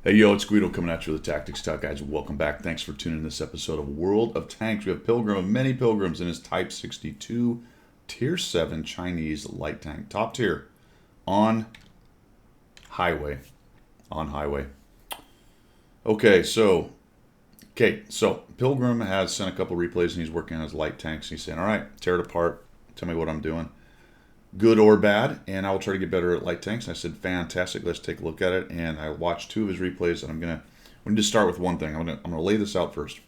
Hey, yo, it's Guido coming at you with the Tactics Talk, guys. Welcome back. Thanks for tuning in this episode of World of Tanks. We have Pilgrim of many pilgrims in his Type 62 Tier 7 Chinese light tank. Top tier on highway. On highway. So Pilgrim has sent a couple replays and he's working on his light tanks. He's saying, all right, tear it apart. Tell me what I'm doing. Good or bad, and I will try to get better at light tanks. And I said, fantastic, let's take a look at it. And I watched two of his replays, and we need to start with one thing. I'm gonna lay this out first.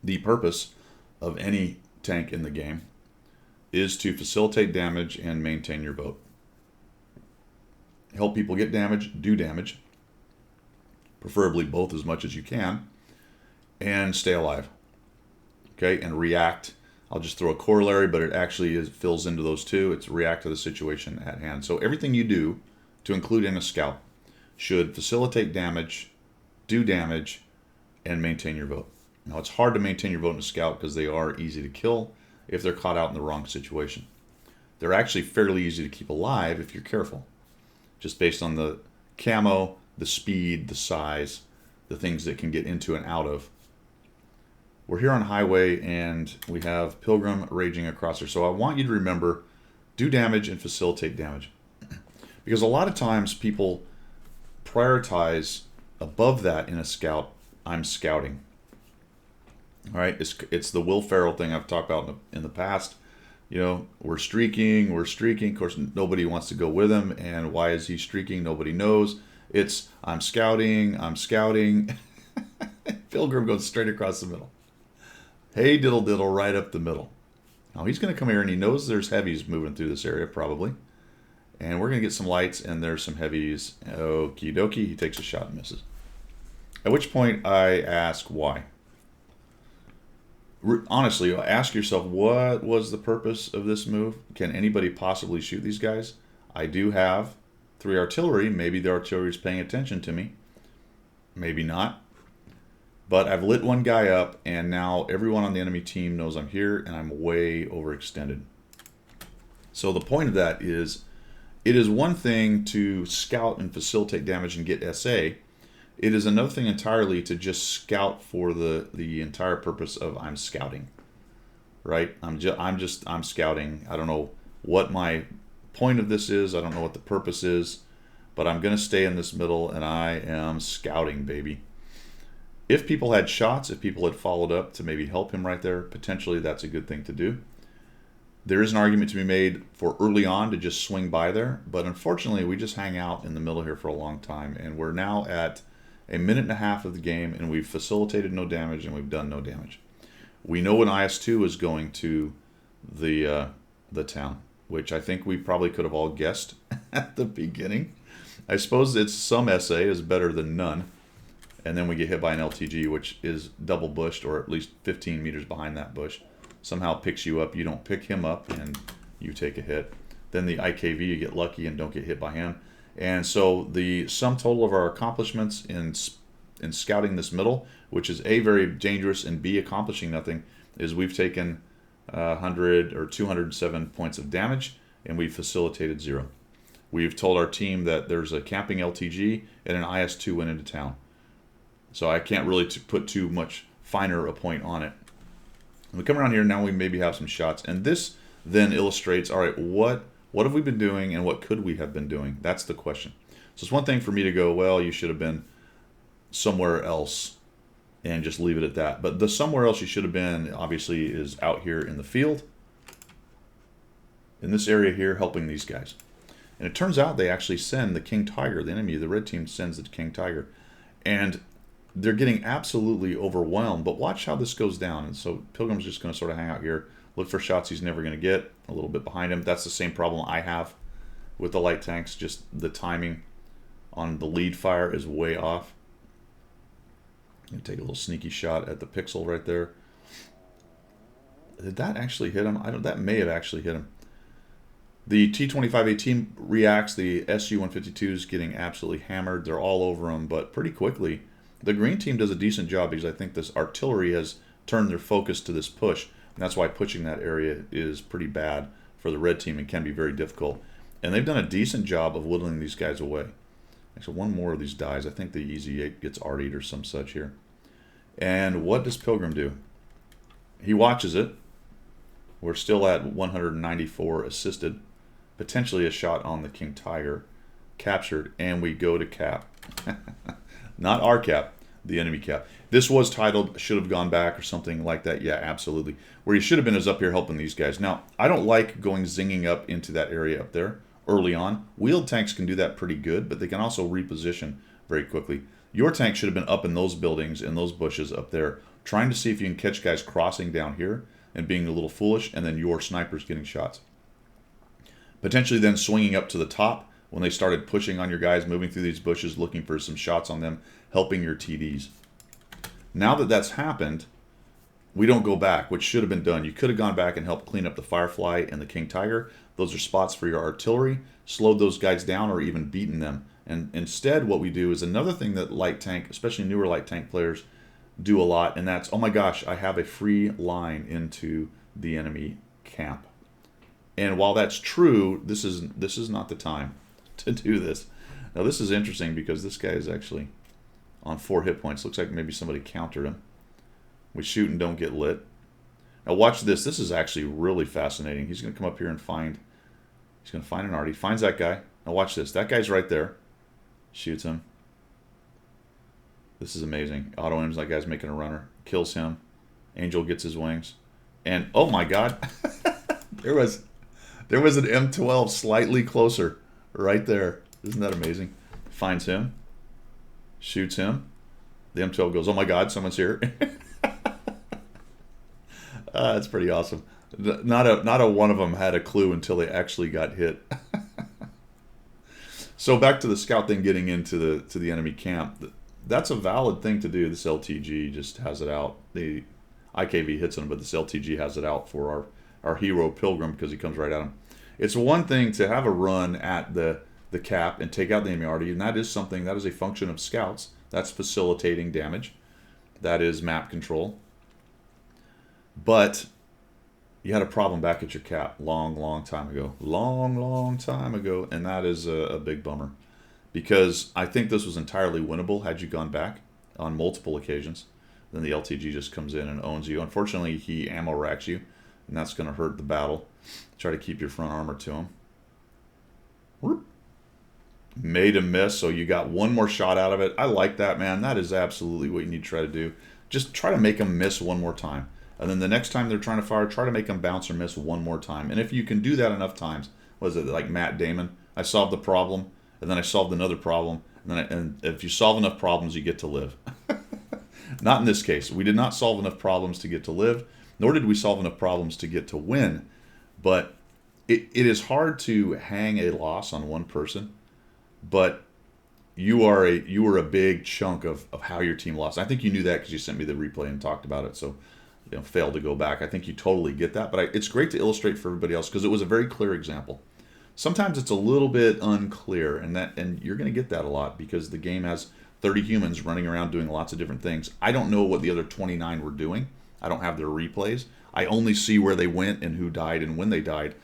The purpose of any tank in the game is to facilitate damage and maintain your vote. Help people get damage, do damage, preferably both as much as you can, and stay alive. Okay, and react. I'll just throw a corollary, but it actually fills into those two. It's react to the situation at hand. So everything you do, to include in a scout, should facilitate damage, do damage, and maintain your vote. Now, it's hard to maintain your vote in a scout because they are easy to kill if they're caught out in the wrong situation. They're actually fairly easy to keep alive if you're careful, just based on the camo, the speed, the size, the things that can get into and out of. We're here on highway and we have Pilgrim raging across here. So I want you to remember, do damage and facilitate damage. Because a lot of times people prioritize above that in a scout, I'm scouting. All right, it's the Will Ferrell thing I've talked about in the past. You know, we're streaking. Of course, nobody wants to go with him. And why is he streaking? Nobody knows. It's, I'm scouting. Pilgrim goes straight across the middle. Hey, diddle diddle, right up the middle. Now he's going to come here and he knows there's heavies moving through this area probably. And we're going to get some lights and there's some heavies. Okie dokie, he takes a shot and misses. At which point I ask why. Honestly, ask yourself, what was the purpose of this move? Can anybody possibly shoot these guys? I do have 3 artillery. Maybe the artillery is paying attention to me. Maybe not. But I've lit one guy up, and now everyone on the enemy team knows I'm here, and I'm way overextended. So the point of that is, it is one thing to scout and facilitate damage and get SA. It is another thing entirely to just scout for the entire purpose of I'm scouting. Right? I'm scouting. I don't know what my point of this is. I don't know what the purpose is. But I'm going to stay in this middle, and I am scouting, baby. If people had shots, if people had followed up to maybe help him right there, potentially that's a good thing to do. There is an argument to be made for early on to just swing by there, but unfortunately we just hang out in the middle here for a long time, and we're now at a minute and a half of the game, and we've facilitated no damage and we've done no damage. We know when IS-2 is going to the town, which I think we probably could have all guessed at the beginning. I suppose it's some SA is better than none. And then we get hit by an LTG, which is double bushed, or at least 15 meters behind that bush. Somehow picks you up. You don't pick him up, and you take a hit. Then the IKV, you get lucky and don't get hit by him. And so the sum total of our accomplishments in scouting this middle, which is A, very dangerous, and B, accomplishing nothing, is we've taken 100 or 207 points of damage, and we've facilitated 0. We've told our team that there's a camping LTG, and an IS-2 went into town. So I can't really put too much finer a point on it. And we come around here, now we maybe have some shots. And this then illustrates, all right, what have we been doing and what could we have been doing? That's the question. So it's one thing for me to go, well, you should have been somewhere else and just leave it at that. But the somewhere else you should have been, obviously, is out here in the field. In this area here, helping these guys. And it turns out they actually send the King Tiger, the enemy, the red team sends the King Tiger. And they're getting absolutely overwhelmed, but watch how this goes down. And so Pilgrim's just going to sort of hang out here, look for shots he's never going to get, a little bit behind him. That's the same problem I have with the light tanks, just the timing on the lead fire is way off. I'm going to take a little sneaky shot at the pixel right there. Did that actually hit him? That may have actually hit him. The T-25A reacts, the Su-152 is getting absolutely hammered. They're all over him, but pretty quickly the green team does a decent job because I think this artillery has turned their focus to this push. And that's why pushing that area is pretty bad for the red team and can be very difficult. And they've done a decent job of whittling these guys away. Actually, one more of these dies. I think the Easy 8 gets artied or some such here. And what does Pilgrim do? He watches it. We're still at 194 assisted. Potentially a shot on the King Tiger. Captured, and we go to cap. Not our cap, the enemy cap. This was titled, should have gone back or something like that. Yeah, absolutely. Where he should have been is up here helping these guys. Now, I don't like going zinging up into that area up there early on. Wheeled tanks can do that pretty good, but they can also reposition very quickly. Your tank should have been up in those buildings, in those bushes up there, trying to see if you can catch guys crossing down here and being a little foolish, and then your snipers getting shots. Potentially then swinging up to the top when they started pushing on your guys, moving through these bushes, looking for some shots on them, helping your TDs. Now that that's happened, we don't go back, which should have been done. You could have gone back and helped clean up the Firefly and the King Tiger. Those are spots for your artillery, slowed those guys down or even beaten them. And instead what we do is another thing that light tank, especially newer light tank players, do a lot, and that's, oh my gosh, I have a free line into the enemy camp. And while that's true, this is not the time to do this. Now this is interesting because this guy is actually on 4 hit points. Looks like maybe somebody countered him. We shoot and don't get lit. Now watch this. This is actually really fascinating. He's going to come up here and find, he's going to find an arty. Finds that guy. Now watch this. That guy's right there. Shoots him. This is amazing. Auto aims, that guy's making a runner. Kills him. Angel gets his wings. And oh my god. there was an M12 slightly closer right there. Isn't that amazing? Finds him. Shoots him. The M12 goes, oh my god, someone's here. That's pretty awesome. Not a one of them had a clue until they actually got hit. So back to the scout thing, getting into the enemy camp. That's a valid thing to do. This LTG just has it out. The IKV hits him, but this LTG has it out for our hero Pilgrim because he comes right at him. It's one thing to have a run at the cap and take out the enemy arty, and that is something, that is a function of scouts. That's facilitating damage. That is map control. But you had a problem back at your cap long time ago. Long time ago, and that is a big bummer. Because I think this was entirely winnable had you gone back on multiple occasions. Then the LTG just comes in and owns you. Unfortunately, he ammo racks you, and that's going to hurt the battle. Try to keep your front armor to him. Whoop. Made a miss, so you got one more shot out of it. I like that, man. That is absolutely what you need to try to do. Just try to make them miss one more time. And then the next time they're trying to fire, try to make them bounce or miss one more time. And if you can do that enough times, was it like Matt Damon? I solved the problem, and then I solved another problem, and if you solve enough problems, you get to live. Not in this case. We did not solve enough problems to get to live, nor did we solve enough problems to get to win. But it is hard to hang a loss on one person, but you were a big chunk of how your team lost. I think you knew that because you sent me the replay and talked about it, so failed to go back. I think you totally get that, but it's great to illustrate for everybody else because it was a very clear example. Sometimes it's a little bit unclear, and you're going to get that a lot because the game has 30 humans running around doing lots of different things. I don't know what the other 29 were doing. I don't have their replays. I only see where they went and who died and when they died,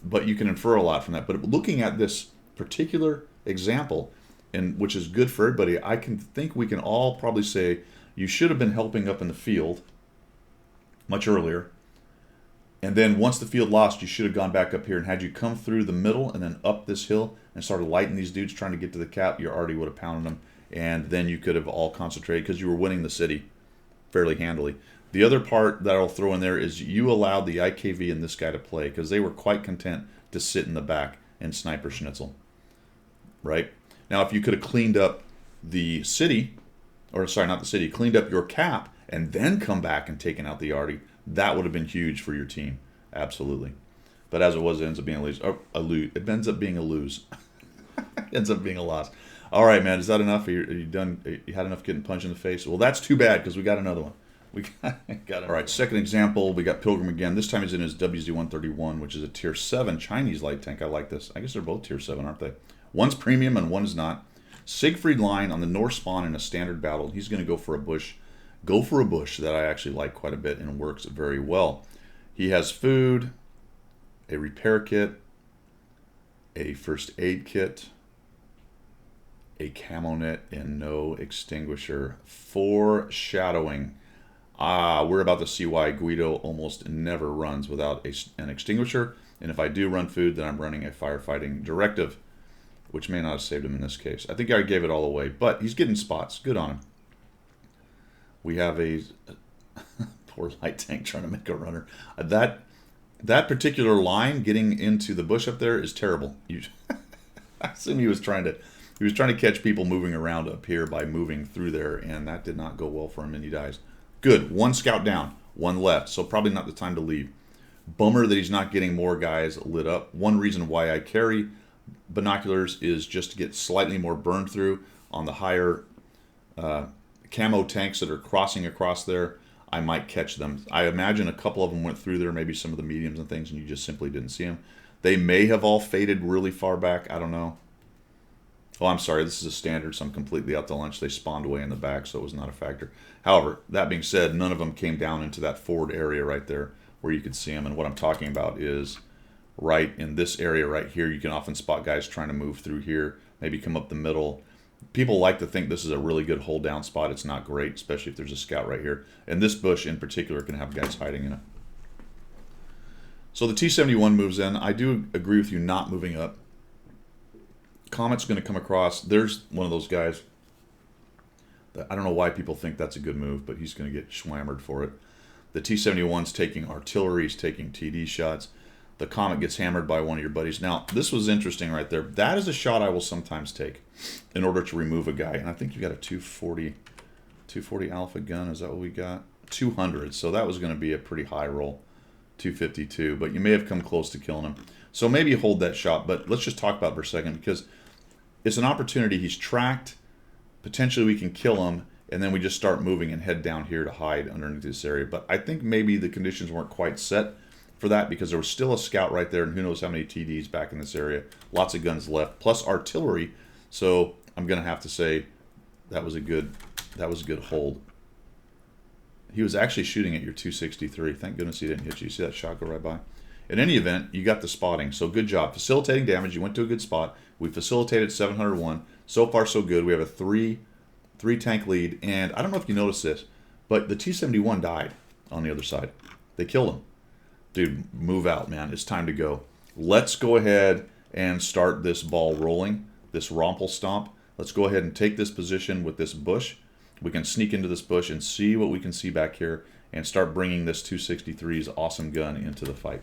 but you can infer a lot from that. But looking at this particular example, and which is good for everybody, I can think we can all probably say you should have been helping up in the field much earlier. And then once the field lost, you should have gone back up here. And had you come through the middle and then up this hill and started lighting these dudes trying to get to the cap, you already would have pounded them. And then you could have all concentrated because you were winning the city fairly handily. The other part that I'll throw in there is you allowed the IKV and this guy to play because they were quite content to sit in the back and sniper schnitzel. Right? Now, if you could have cleaned up the city, or sorry, not the city, cleaned up your cap and then come back and taken out the arty, that would have been huge for your team. Absolutely. But as it was, it ends up being a lose. It ends up being a lose. It ends up being a loss. All right, man. Is that enough? Are you done? You had enough getting punched in the face? Well, that's too bad because we got another one. We got it. All right, second example. We got Pilgrim again. This time he's in his WZ-131, which is a Tier 7 Chinese light tank. I like this. I guess they're both Tier 7, aren't they? One's premium and one is not. Siegfried line on the north spawn in a standard battle. He's going to go for a bush. Go for a bush that I actually like quite a bit and works very well. He has food, a repair kit, a first aid kit, A camo net and no extinguisher. Foreshadowing. We're about to see why Guido almost never runs without an extinguisher. And if I do run food, then I'm running a firefighting directive, which may not have saved him in this case. I think I gave it all away, but he's getting spots. Good on him. We have a poor light tank trying to make a runner. That particular line getting into the bush up there is terrible. I assume he was trying to catch people moving around up here by moving through there, and that did not go well for him, and he dies. Good. One scout down, one left, so probably not the time to leave. Bummer that he's not getting more guys lit up. One reason why I carry binoculars is just to get slightly more burn through on the higher camo tanks that are crossing across there. I might catch them. I imagine a couple of them went through there, maybe some of the mediums and things, and you just simply didn't see them. They may have all faded really far back. I don't know. Oh, I'm sorry. This is a standard, so I'm completely out to lunch. They spawned away in the back, so it was not a factor. However, that being said, none of them came down into that forward area right there where you could see them. And what I'm talking about is right in this area right here. You can often spot guys trying to move through here, maybe come up the middle. People like to think this is a really good hold down spot. It's not great, especially if there's a scout right here. And this bush in particular can have guys hiding in it. So the T-71 moves in. I do agree with you not moving up. Comet's going to come across. There's one of those guys. I don't know why people think that's a good move, but he's going to get schwammered for it. The T-71's taking artillery. He's taking TD shots. The Comet gets hammered by one of your buddies. Now, this was interesting right there. That is a shot I will sometimes take in order to remove a guy. And I think you got a 240 alpha gun. Is that what we got? 200. So that was going to be a pretty high roll. 252. But you may have come close to killing him. So maybe you hold that shot. But let's just talk about it for a second, because it's an opportunity. He's tracked. Potentially we can kill him. And then we just start moving and head down here to hide underneath this area. But I think maybe the conditions weren't quite set for that, because there was still a scout right there, and who knows how many TDs back in this area. Lots of guns left, plus artillery. So I'm going to have to say that was a good hold. He was actually shooting at your 263. Thank goodness he didn't hit you. You see that shot go right by? In any event, you got the spotting. So good job. Facilitating damage. You went to a good spot. We facilitated 701. So far, so good. We have a three tank lead. And I don't know if you noticed this, but the T-71 died on the other side. They killed him. Dude, move out, man. It's time to go. Let's go ahead and start this ball rolling, this Rompel stomp. Let's go ahead and take this position with this bush. We can sneak into this bush and see what we can see back here and start bringing this 263's awesome gun into the fight.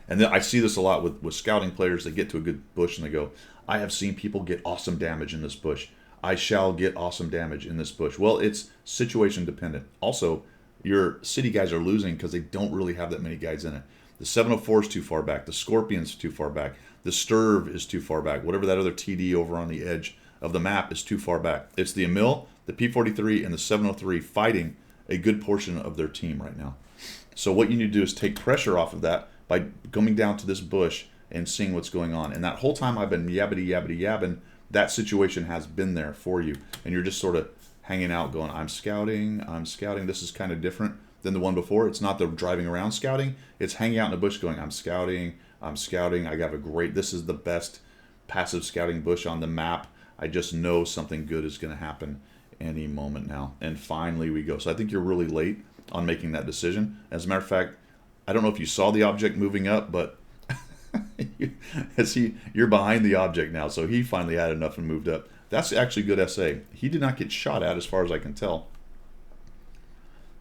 And then I see this a lot with scouting players. They get to a good bush and they go, I have seen people get awesome damage in this bush. I shall get awesome damage in this bush. Well, it's situation dependent. Also, your city guys are losing because they don't really have that many guys in it. The 704 is too far back. The Scorpion's too far back. The Sturv is too far back. Whatever that other TD over on the edge of the map is too far back. It's the Emil, the P43, and the 703 fighting a good portion of their team right now. So what you need to do is take pressure off of that by coming down to this bush and seeing what's going on. And that whole time I've been yabbity, that situation has been there for you. And you're just sort of hanging out going, I'm scouting. This is kind of different than the one before. It's not the driving around scouting. It's hanging out in the bush going, I'm scouting. I got this is the best passive scouting bush on the map. I just know something good is going to happen any moment now. And finally we go. So I think you're really late on making that decision. As a matter of fact, I don't know if you saw the object moving up, but you're behind the object now. So he finally had enough and moved up. That's actually good SA. He did not get shot at as far as I can tell.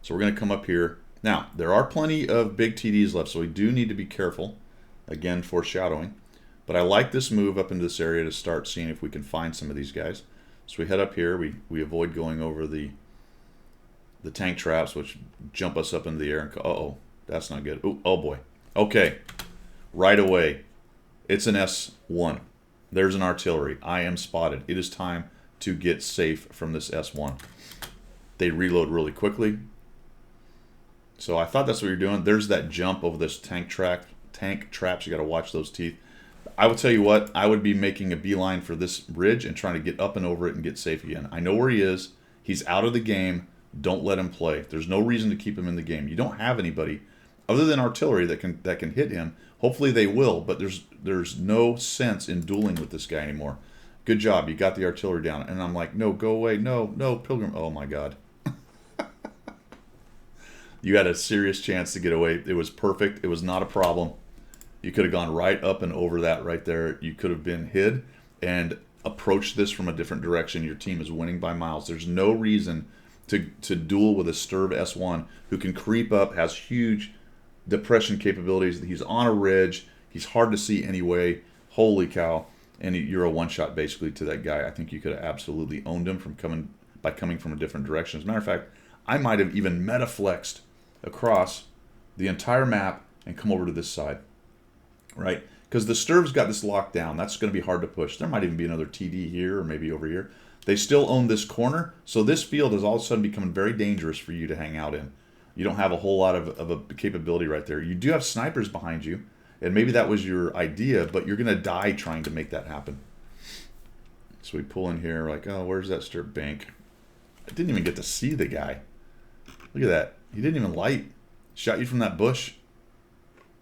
So we're going to come up here. Now, there are plenty of big TDs left, so we do need to be careful. Again, foreshadowing. But I like this move up into this area to start seeing if we can find some of these guys. So we head up here. We avoid going over the tank traps, which jump us up into the air. And uh-oh, that's not good. Oh boy. Okay, right away. It's an S1. There's an artillery. I am spotted. It is time to get safe from this S1. They reload really quickly. So I thought that's what you're doing. There's that jump over this tank traps. You got to watch those teeth. I will tell you what, I would be making a beeline for this ridge and trying to get up and over it and get safe again. I know where he is. He's out of the game. Don't let him play. There's no reason to keep him in the game. You don't have anybody other than artillery that can hit him. Hopefully they will, but there's no sense in dueling with this guy anymore. Good job. You got the artillery down. And I'm like, no, go away. No, no, Pilgrim. Oh, my God. You had a serious chance to get away. It was perfect. It was not a problem. You could have gone right up and over that right there. You could have been hid and approached this from a different direction. Your team is winning by miles. There's no reason to duel with a Sturv S1 who can creep up, has huge depression capabilities. He's on a ridge. He's hard to see anyway. Holy cow. And you're a one-shot basically to that guy. I think you could have absolutely owned him by coming from a different direction. As a matter of fact, I might have even meta-flexed across the entire map and come over to this side, right? Because the Sturv's got this locked down. That's going to be hard to push. There might even be another TD here or maybe over here. They still own this corner, so this field is all of a sudden becoming very dangerous for you to hang out in. You don't have a whole lot of a capability right there. You do have snipers behind you, and maybe that was your idea, but you're going to die trying to make that happen. So we pull in here like, oh, where's that Sturv bank? I didn't even get to see the guy. Look at that. He didn't even light. Shot you from that bush.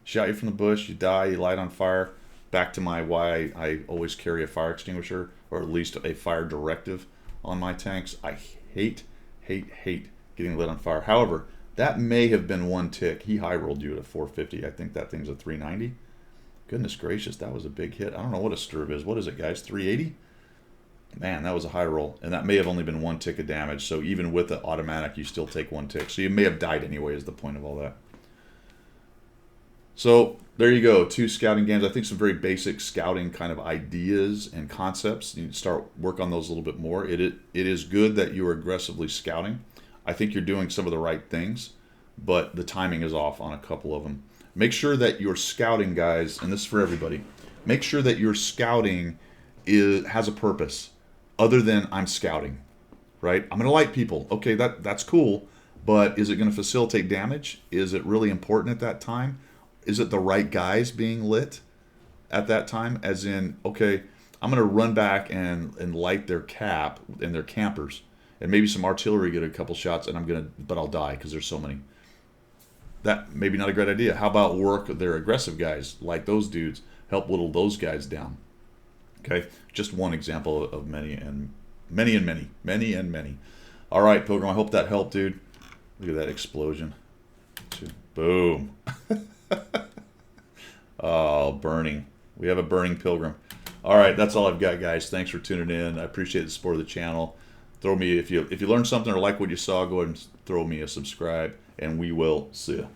Shot you from the bush. You die. You light on fire. Back to my why I always carry a fire extinguisher, or at least a fire directive on my tanks. I hate getting lit on fire. However, that may have been one tick. He high rolled you at a 450. I think that thing's a 390. Goodness gracious, that was a big hit. I don't know what a Sturv is. What is it, guys? 380? Man, that was a high roll. And that may have only been one tick of damage. So even with the automatic, you still take one tick. So you may have died anyway is the point of all that. So there you go, 2 scouting games. I think some very basic scouting kind of ideas and concepts. You need to start work on those a little bit more. It is good that you are aggressively scouting. I think you're doing some of the right things, but the timing is off on a couple of them. Make sure that your scouting, guys, and this is for everybody, make sure that your scouting has a purpose other than I'm scouting, right? I'm going to light people. Okay, that's cool, but is it going to facilitate damage? Is it really important at that time? Is it the right guys being lit at that time? As in, okay, I'm going to run back and light their cap and their campers, and maybe some artillery get a couple shots, and but I'll die because there's so many. That maybe not a great idea. How about work their aggressive guys, like those dudes, help whittle those guys down? Okay, just one example of many and many. All right, Pilgrim, I hope that helped, dude. Look at that explosion. Boom. Oh, burning. We have a burning Pilgrim. All right, that's all I've got, guys. Thanks for tuning in. I appreciate the support of the channel. Throw me, if you learned something or like what you saw, go ahead and throw me a subscribe, and we will see you.